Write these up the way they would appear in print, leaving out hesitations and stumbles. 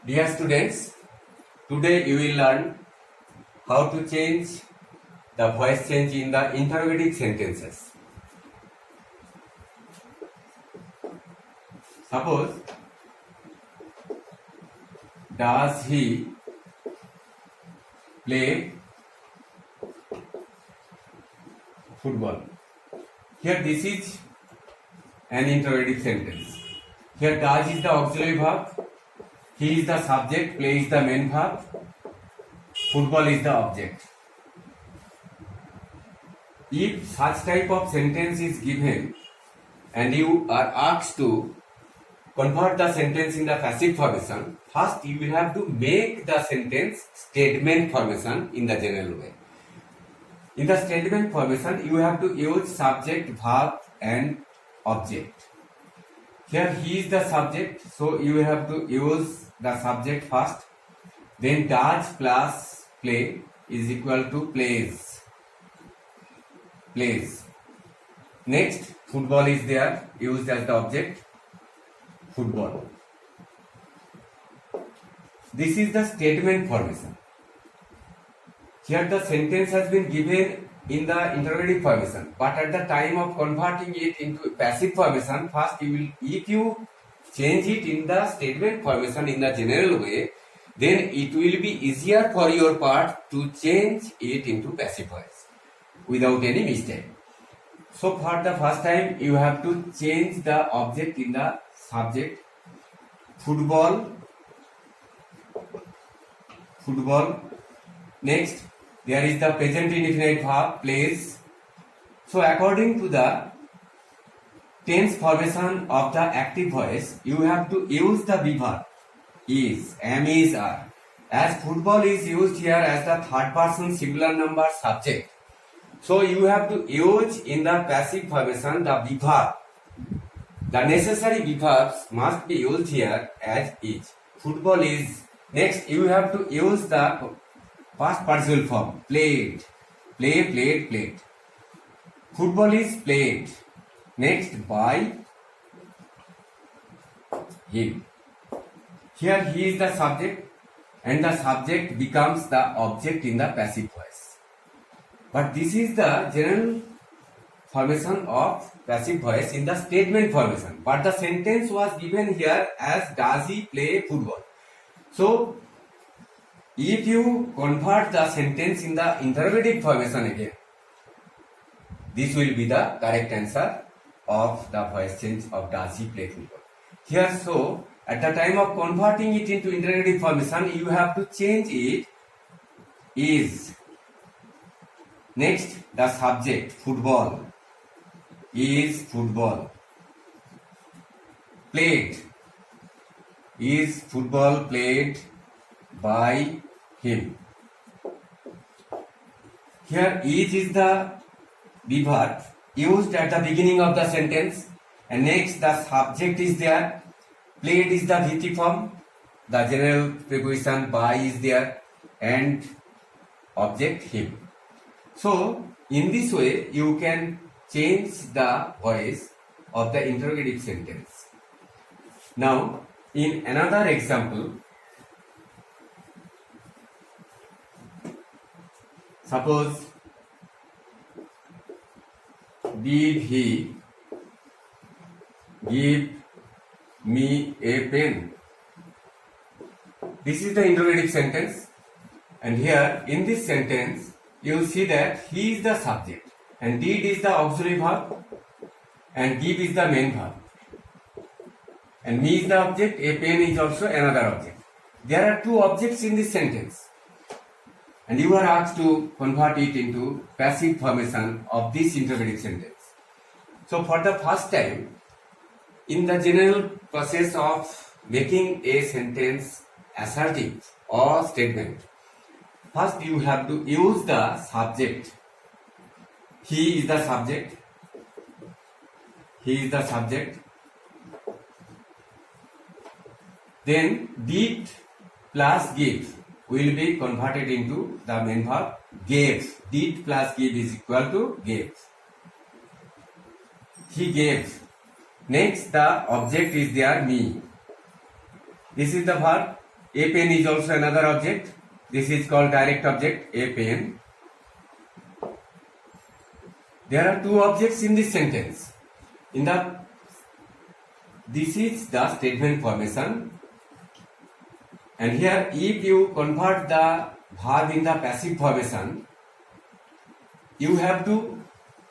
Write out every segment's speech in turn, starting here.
Dear students, today you will learn how to change the voice change in the interrogative sentences. Suppose, does he play football? Here this is an interrogative sentence. Here does is the auxiliary verb, he is the subject, play is the main verb, football is the object. If such type of sentence is given and you are asked to convert the sentence in the passive formation, first you will have to make the sentence statement formation in the general way. In the statement formation, you have to use subject, verb and object. Here he is the subject, so you have to use the subject first. Then does plus play is equal to plays. Plays. Next, football is there, used as the object. Football. This is the statement formation. Here the sentence has been given in the interrogative formation, but at the time of converting it into passive formation, first if you change it in the statement formation in the general way, then it will be easier for your part to change it into passive voice without any mistake. So for the first time, you have to change the object in the subject. Football. Next, there is the present indefinite verb, plays. So according to the tense formation of the active voice, you have to use the verb is, am, is, are. As football is used here as the third person singular number subject, so you have to use in the passive formation the verb. The necessary verbs must be used here as is. Football is. Next, you have to use the past participle form, played. Play, played, played. Football is played. Next, by him. Here he is the subject and the subject becomes the object in the passive voice. But this is the general formation of passive voice in the statement formation. But the sentence was given here as does he play football? So, if you convert the sentence in the interrogative formation again, this will be the correct answer of the voice change of does he play football. Here, so at the time of converting it into interrogative formation, you have to change it is. Next, the subject, football, is football. Played, is football played by him. Here, is the verb used at the beginning of the sentence, and next the subject is there. Played is the VT form, the general preposition by is there, and object him. So, in this way, you can change the voice of the interrogative sentence. Now, in another example, suppose, did he give me a pen? This is the interrogative sentence, and here in this sentence you see that he is the subject and did is the auxiliary verb and give is the main verb and me is the object, a pen is also another object. There are two objects in this sentence and you are asked to convert it into passive formation of this interrogative sentence. So for the first time, in the general process of making a sentence assertive or statement, first you have to use the subject. He is the subject. He is the subject. Then did plus give will be converted into the main verb gave. Did plus give is equal to gave. He gave. Next, the object is there, me. This is the verb A pen is also another object. This is called direct object, a pen. There are two objects in this sentence. This is the statement formation. And here, if you convert the verb in the passive formation, you have to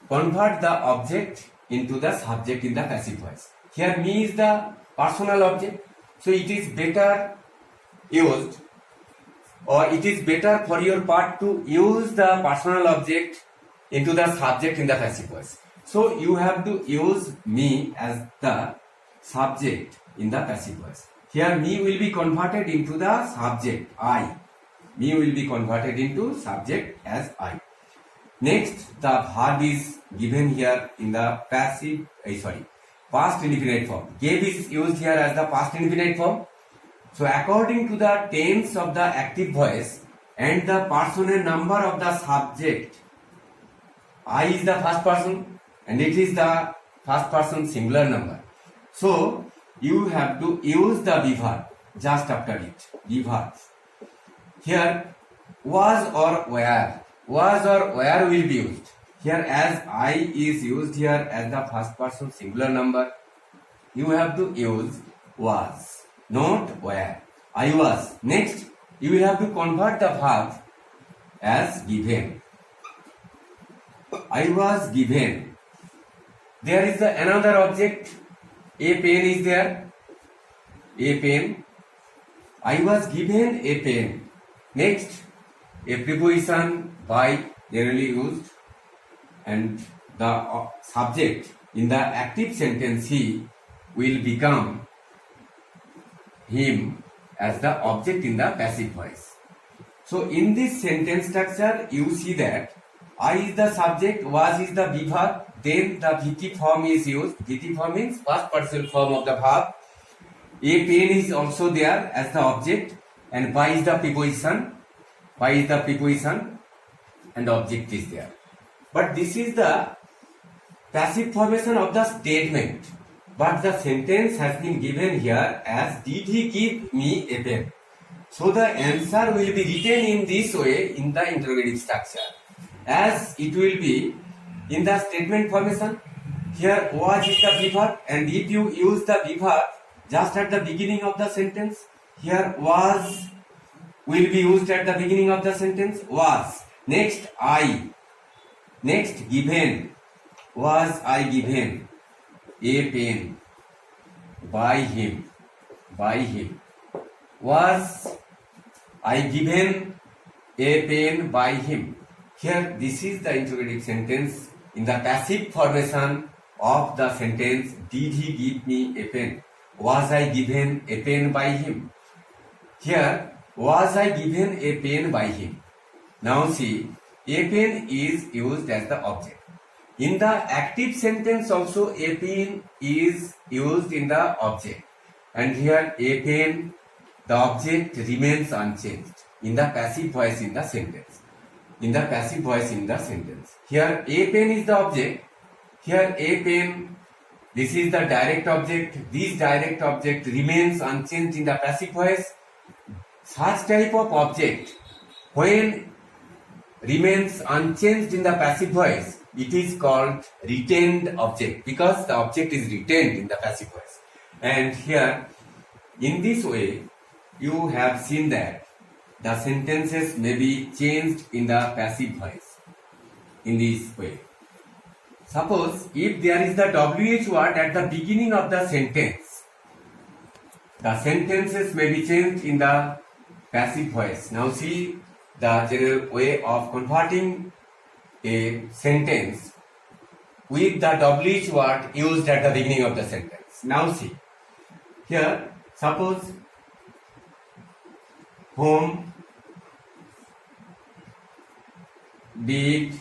convert the object into the subject in the passive voice. Here, me is the personal object, so it is better used, or it is better for your part to use the personal object into the subject in the passive voice. So you have to use me as the subject in the passive voice. Here me will be converted into the subject, I. Me will be converted into subject as I. Next, the verb is given here in the past indefinite form. Gave is used here as the past indefinite form. So according to the tense of the active voice and the personal number of the subject, I is the first person and it is the first person singular number. So you have to use the be verb just after it. Be verb. Here was or were. Was or were will be used. Here as I is used here as the first person singular number, you have to use was, not were. I was. Next, you will have to convert the verb as given. I was given. There is another object. A pen is there. A pen. I was given a pen. Next, a preposition by generally used, and the subject in the active sentence he will become him as the object in the passive voice. So in this sentence structure you see that I is the subject, was is the be verb, then the VT form is used. VT form means first person form of the verb. A pen is also there as the object, and by is the preposition. By is the preposition and object is there. But this is the passive formation of the statement. But the sentence has been given here as did he give me a pen. So the answer will be written in this way in the interrogative structure, as it will be in the statement formation. Here was is the be verb, and if you use the be verb just at the beginning of the sentence, here was will be used at the beginning of the sentence. Was. Next I. Next given. Was I given a pen by him. By him. Was I given a pen by him. Here this is the interrogative sentence in the passive formation of the sentence did he give me a pen. Was I given a pen by him. Here was I given a pen by him. Now see, a pen is used as the object. In the active sentence also a pen is used in the object, and here a pen, the object remains unchanged in the passive voice in the sentence. In the passive voice in the sentence. Here a pen is the object. Here a pen, this is the direct object. This direct object remains unchanged in the passive voice. Such type of object, when remains unchanged in the passive voice, it is called retained object, because the object is retained in the passive voice. And here, in this way, you have seen that the sentences may be changed in the passive voice in this way. Suppose if there is the WH word at the beginning of the sentences may be changed in the passive voice. Now see the general way of converting a sentence with the WH word used at the beginning of the sentence. Now see, here suppose whom did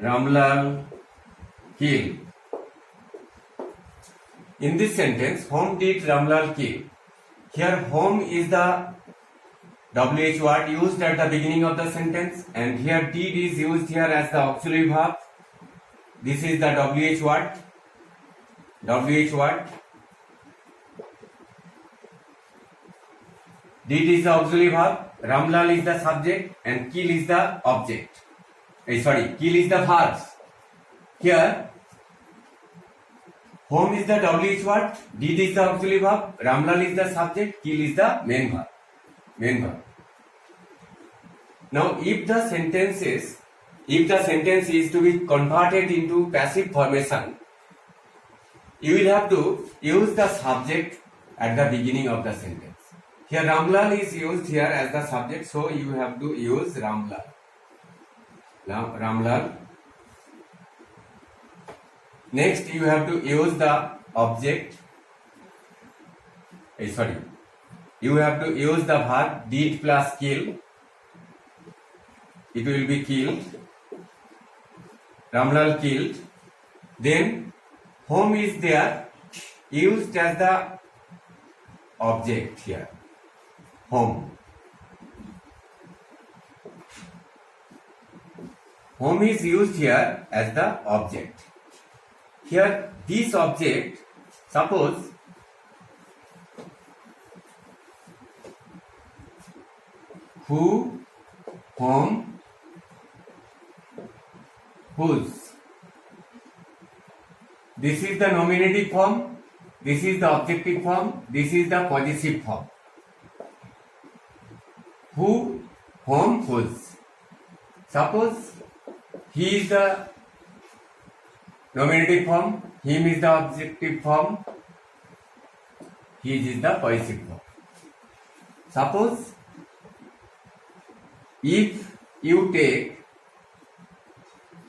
Ramlal kill. In this sentence, whom did Ramlal kill? Here, whom is the WH word used at the beginning of the sentence, and here did is used here as the auxiliary verb. This is the WH word. WH word. Did is the auxiliary verb. Ramlal is the subject and kill is the object. Kill is the verb. Here, home is the WH word. Did is the auxiliary verb. Ramlal is the subject. Kill is the main verb. Now, if the sentence is to be converted into passive formation, you will have to use the subject at the beginning of the sentence. Here Ramlal is used here as the subject, so you have to use Ramlal. Ramlal. Next, you have to use the object. You have to use the verb did plus kill. It will be killed. Ramlal killed. Then home is there, used as the object here. Home. Home is used here as the object. Here, this object, suppose who, whom, whose. This is the nominative form, this is the objective form, this is the possessive form. Who, whom, whose. Suppose he is the nominative form, him is the objective form, his is the possessive form. Suppose if you take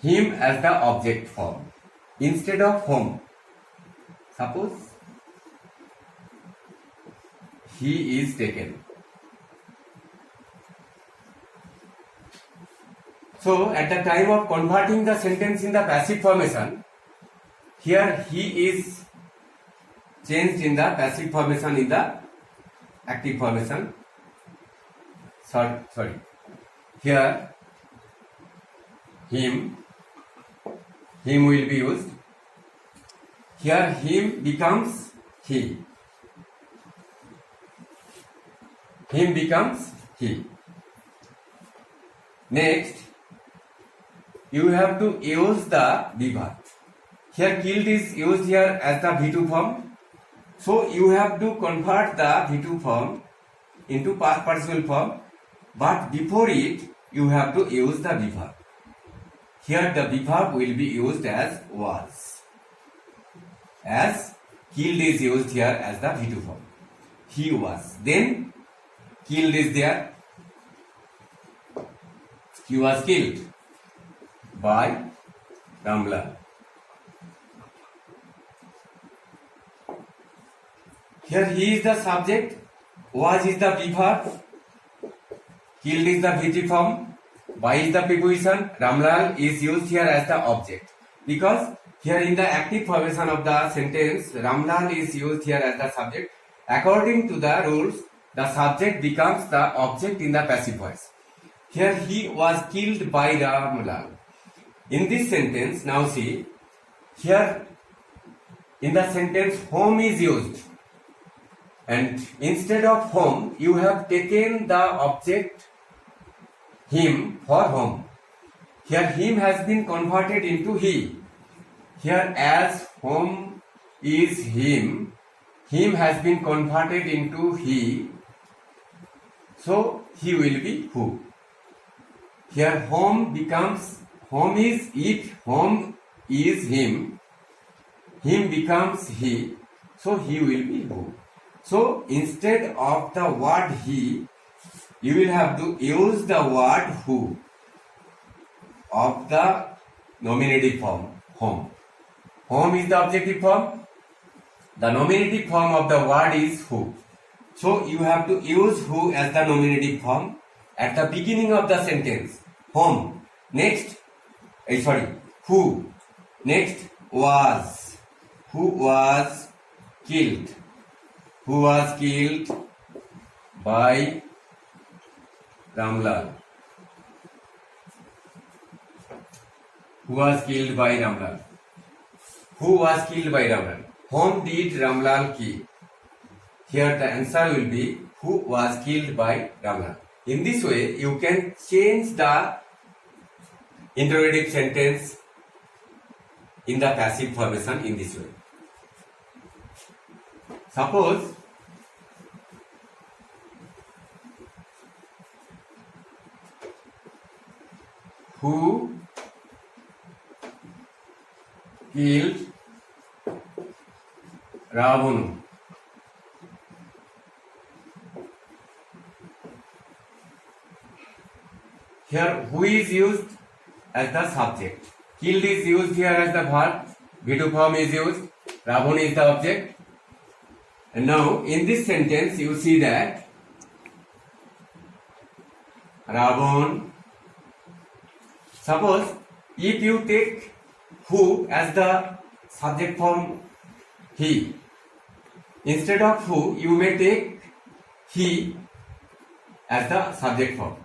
him as the object form instead of whom, suppose he is taken. So, at the time of converting the sentence in the passive formation, here he is changed in the passive formation in the active formation. Sorry. Here, him will be used. Here, him becomes he. Him becomes he. Next, you have to use the verb. Here killed is used here as the V2 form. So you have to convert the V2 form into past participle form. But before it, you have to use the verb. Here the verb will be used as was. As killed is used here as the V2 form. He was. Then killed is there. He was killed by Ramlal. Here he is the subject, was is the verb, killed is the VT form, by is the preposition, Ramlal is used here as the object. Because here in the active formation of the sentence, Ramlal is used here as the subject. According to the rules, the subject becomes the object in the passive voice. Here he was killed by Ramlal. In this sentence, now see, here in the sentence whom is used, and instead of whom you have taken the object him for whom. Here him has been converted into he. Here as whom is him has been converted into he, so he will be who. Here whom becomes, whom is it, whom is him becomes he, so he will be who. So instead of the word he, you will have to use the word who of the nominative form, whom. Whom is the objective form. The nominative form of the word is who. So you have to use who as the nominative form at the beginning of the sentence. Whom. Next, who. Next, was. Who was killed. Who was killed by Ramlal. who was killed by Ramlal. Who was killed by Ramlal? Whom did Ramlal kill? Here the answer will be who was killed by Ramlal. In this way, you can change the interrogative sentence in the passive formation in this way. Suppose who killed Ravana? Here who is used as the subject. Killed is used here as the verb. V2 form is used. Ravana is the object. And now in this sentence you see that Ravana. Suppose if you take who as the subject form he, instead of who you may take he as the subject form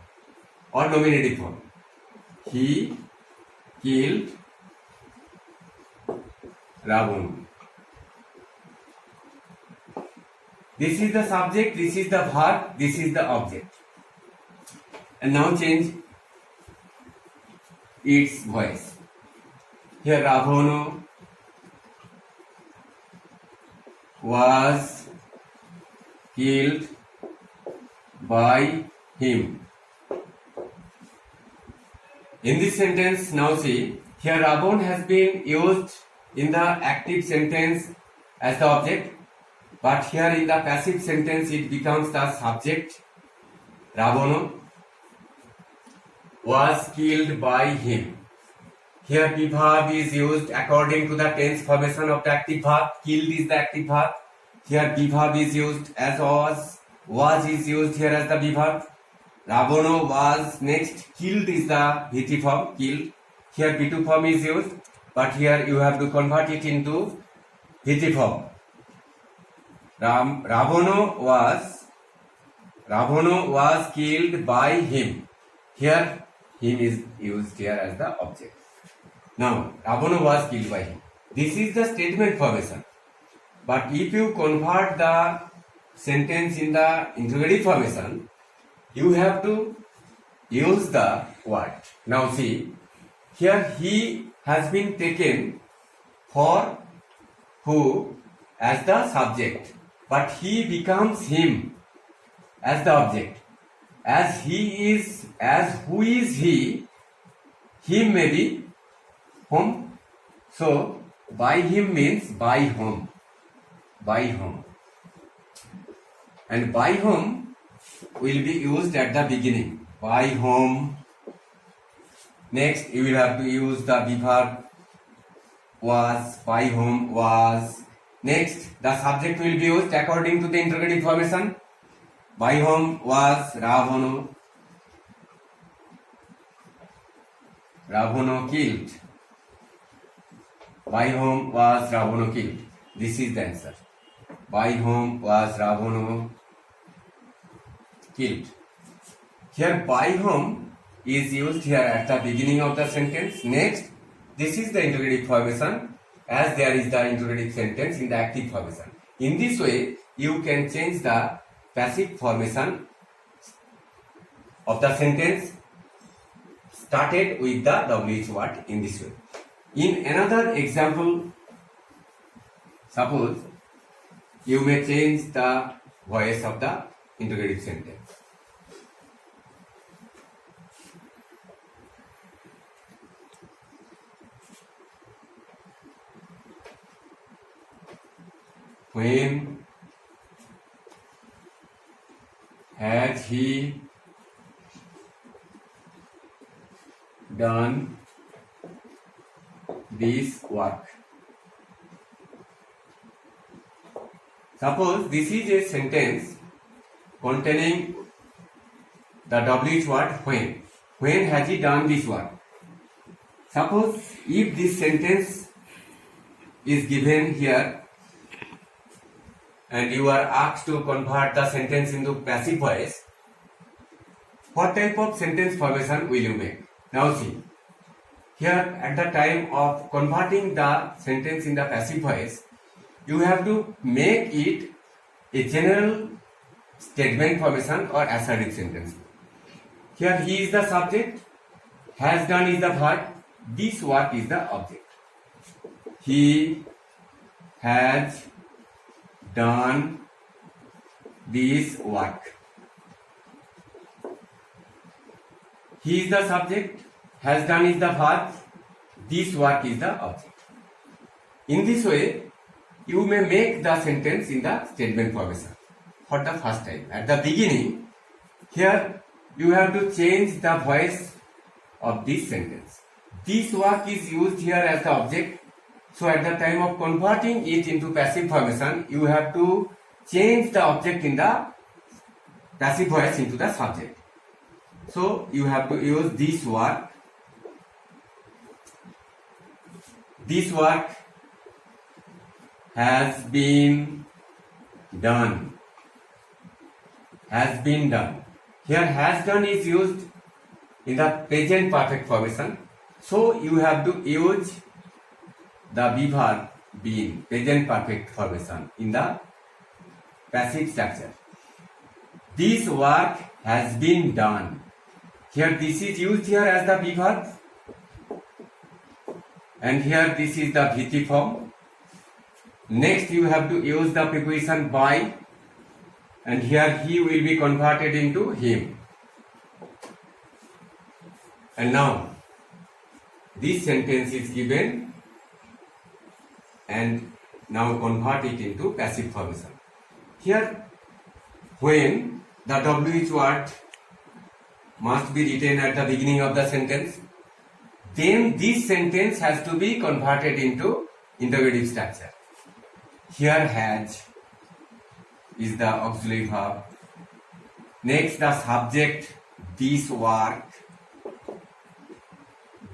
or nominative form. He killed Ravana. This is the subject, this is the verb, this is the object. And now change its voice. Here Ravana was killed by him. In this sentence, now see, here Ravana has been used in the active sentence as the object, but here in the passive sentence it becomes the subject. Ravana was killed by him. Here the verb is used according to the tense formation of the active verb. Killed is the active verb. Here the verb is used as was. Was is used here as the verb. Ravana was next. Killed is the VT form. Killed. Here V2 form is used, but here you have to convert it into VT form. Ravana was killed by him. Here him is used here as the object. Now Ravana was killed by him. This is the statement formation. But if you convert the sentence in the interrogative formation, you have to use the word. Now see, here he has been taken for who as the subject, but he becomes him as the object. As he is, as who is he, him may be whom. So by him means by whom. By whom. And by whom will be used at the beginning. By whom. Next you will have to use the verb was. By whom was. Next the subject will be used according to the interrogative formation. By whom was Ravana. Ravana killed. By whom was Ravana killed? This is the answer. By whom was Ravana killed? Here by whom is used here at the beginning of the sentence. Next, this is the interrogative formation as there is the interrogative sentence in the active formation. In this way, you can change the passive formation of the sentence started with the WH word in this way. In another example, suppose you may change the voice of the interrogative sentence. When has he done this work? Suppose this is a sentence containing the WH word when. When has he done this work? Suppose if this sentence is given here and you are asked to convert the sentence into passive voice, what type of sentence formation will you make? Now see, here at the time of converting the sentence in the passive voice, you have to make it a general statement formation or assertive sentence. Here he is the subject, has done is the verb, this work is the object. He has done this work. He is the subject, has done is the verb, this work is the object. In this way, you may make the sentence in the statement formation for the first time. At the beginning, here you have to change the voice of this sentence. This work is used here as the object. So at the time of converting it into passive formation, you have to change the object in the passive voice into the subject. So you have to use this work. This work has been done. Has been done. Here has done is used in the present perfect formation. So you have to use the verb been, present perfect formation in the passive structure. This work has been done. Here this is used here as the verb, and here this is the VT form. Next you have to use the preposition by, and here he will be converted into him. And now this sentence is given, and now convert it into passive formation. Here when the WH word must be written at the beginning of the sentence, then this sentence has to be converted into interrogative structure. Here has is the auxiliary verb. Next the subject, this work.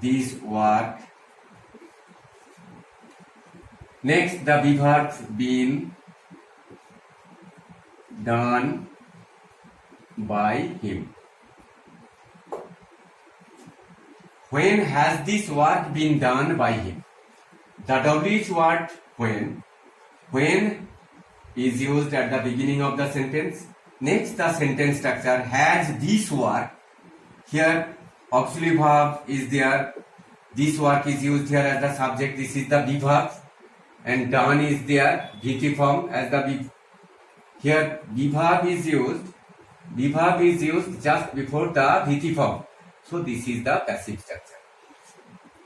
This work. Next the verb been done by him. When has this work been done by him? The WH word when is used at the beginning of the sentence. Next the sentence structure has this work. Here auxiliary verb is there. This work is used here as the subject. This is the verb, and done is there, VT form as the V. Here verb is used. Verb is used just before the VT form. So this is the passive structure.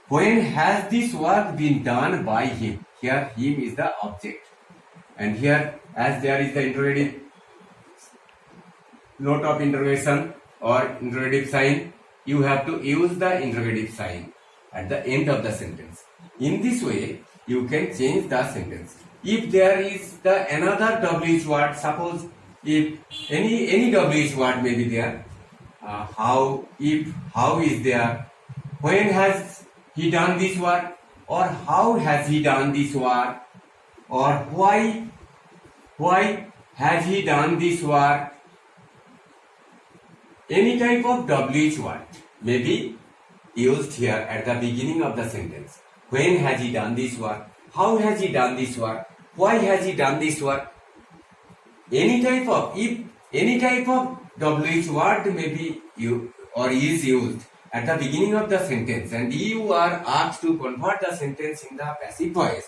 When has this work been done by him? Here him is the object, and here as there is the interrogative note of interrogation or interrogative sign, you have to use the interrogative sign at the end of the sentence. In this way, you can change the sentence. If there is the another WH word, suppose if any WH word may be there, how is there, when has he done this work, or how has he done this work, or why has he done this work. Any type of WH word may be used here at the beginning of the sentence. When has he done this work? How has he done this work? Why has he done this work? Any type of WH word may be used or is used at the beginning of the sentence, and you are asked to convert the sentence in the passive voice.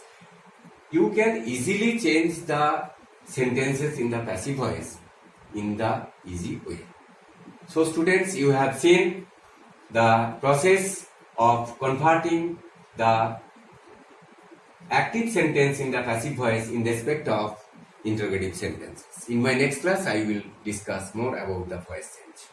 You can easily change the sentences in the passive voice in the easy way. So students, you have seen the process of converting the active sentence in the passive voice in respect of interrogative sentences. In my next class, I will discuss more about the voice change.